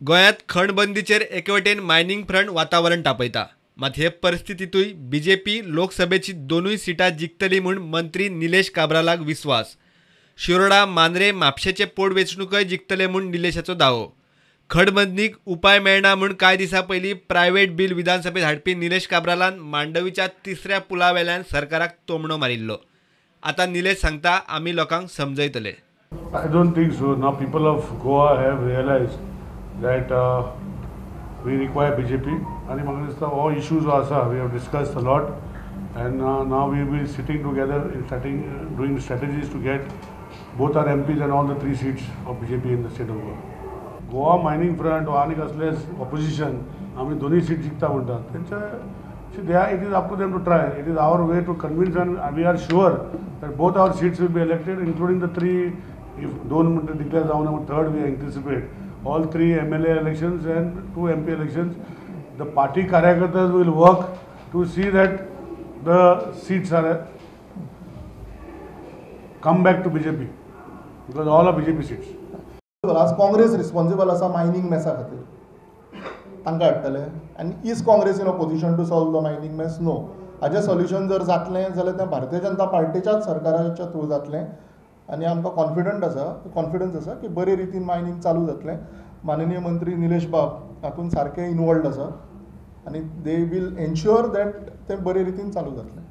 गोंयांत खणबंदीचेर एकवटेन mining front वातावरण तापयता. मात हे परिस्थितीतूय बीजेपी लोकसभेची दोनूय सिटां जिखतली म्हूण मंत्री निलेश काब्रालाक विस्वास. शिरोडा, मांद्रे, म्हापशेचे पोटवेंचणूकय जिखतले म्हूण निलेशाचो दावो. खणबंदीक उपाय मेळना म्हूण कांय दिसां पयलीं प्रायव्हेट बिल विधानसभेत हाडपी निलेश काब्रालान मांडवीच्या तिसऱ्या पुलावेल्यान सरकाराक तोमणो मारिल्लो. आतां निलेश सांगता आमी लोकांक समजयतले. I don't think so. Now people of Goa have realized that we require BJP. And amongst all issues also we have discussed a lot, and now we will be sitting together in doing strategies to get both our MPs and all the 3 seats of BJP in the state of Goa. Goa mining front or any असलेस opposition, आम्ही दोन्ही seat जिंकता म्हणतात. त्यांच्या it is up to them to try. It is our way to convince, and we are sure that both our seats will be elected, including the 3. If don't declare down, third we anticipate all 3 MLA elections and 2 MP elections. The party karyakartas will work to see that the seats are come back to BJP, because all are BJP seats. As Congress responsible as a mining mess खातीर तांकां हाडटले, and is Congress in a position to solve the mining mess? No. हाजें solution जर जातलें जाल्यार तें भारतीय जनता पार्टीच्याच सरकाराच्या through जातलें, आनी आमकां कॉन्फिडन्स आसा की बरे रितीन मायनिंग चालू जातलें. माननीय मंत्री निलेश बाब हातूंत सारके इनवॉल्ड आसा, आनी दे वील एन्श्युअर दॅट तें बरे रितीन चालू जातलें.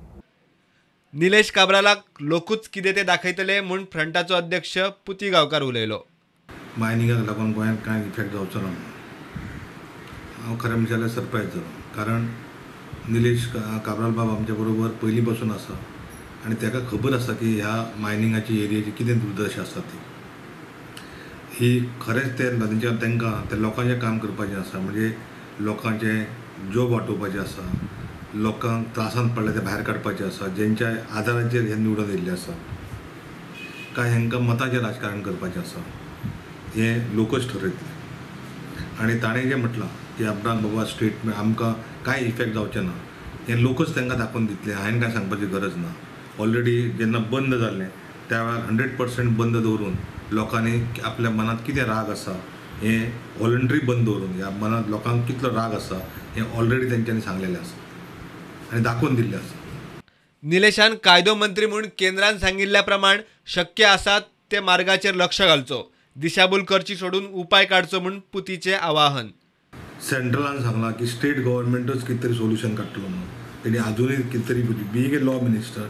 निलेश काब्रालाक लोकूच कितें तें दाखयतले म्हूण फ्रंटाचो अध्यक्ष पुती गांवकार उलयलो. मायनिंगाक लागून गोंयांत कांय इफेक्ट जावचो ना. हांव खरें म्हणचें जाल्यार सरप्रायज जालो, कारण निलेश काब्राल बाब आमचे बरोबर पयलीं पासून आसा, आनी ताका खबर आसा की ह्या मायनिंगाची एरियाची कितें दुर्दशा आसा ती. ही खरेंच तांकां त्या लोकांचें काम करपाचें आसा, म्हणजे लोकांचें जॉब वाटोवपाचें आसा, लोकांक त्रासांत पडले ते भायर काडपाचें आसा, जेंच्या आदाराचेर हे निवडून येयल्ले आसा. काय हांकां मतांचें राजकारण करपाचें आसा, हें लोकच ठरयतले. आनी ताणें जें म्हटलां की आपणाक बाबा स्टेटमेंट आमकां कांय इफेक्ट जावचें ना, हें लोकच तांकां दाखोवन दितलें. हांवें कांय सांगपाची गरज ना. ऑलरेडी जेन्ना बंद जाल्लें त्या वेळार 100% बंद दवरून लोकांनी आपल्या मनात कितें राग आसा हें वॉलंटरी बंद दवरून ह्या मनात लोकांक कितलो राग आसा हें ऑलरेडी तेंच्यांनी सांगलेलें आसा आनी दाखोवन दिल्लें आसा. निलेशान कायदो मंत्री म्हूण केंद्रान सांगिल्ल्या प्रमाण शक्य आसा ते मार्गाचेर लक्ष घालचो, दिशाभूल करची सोडून उपाय काडचो म्हूण पुतीचें आवाहन. सेंट्रलान सांगलां की स्टेट गव्हर्मेंटच कितें तरी सोल्युशन काडटलो म्हणून. तेणी आजुनूय कितें तरी बीइंग ए लॉ मिनिस्टर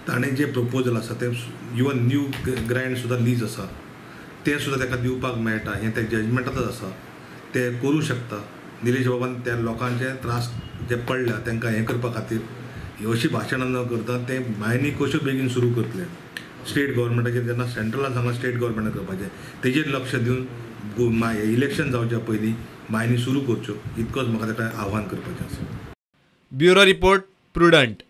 ताणें जें प्रपोजल आसा तें इवन न्यू ग्रँड सुद्दां लीज आसा तें सुद्दां ताका दिवपाक मेळटा. हें त्या जजमेंटांतच आसा, तें करूं शकता. निलेश बाबान त्या लोकांचे त्रास जे पडल्या तांकां हें करपा खातीर अशीं भाशणां न करता ते मायनिंग कश्यो बेगीन सुरू करतले. स्टेट गव्हर्मेंटाचेर जेन्ना सेंट्रलान सांगलां स्टेट गव्हर्मेंटान करपाचें, तेजेर लक्ष दिवन इलेक्शन जावच्या पयलीं मायनी सुरू करच्यो, इतकोच म्हाका ताका आव्हान करपाचें आसा. Bureau report, prudent.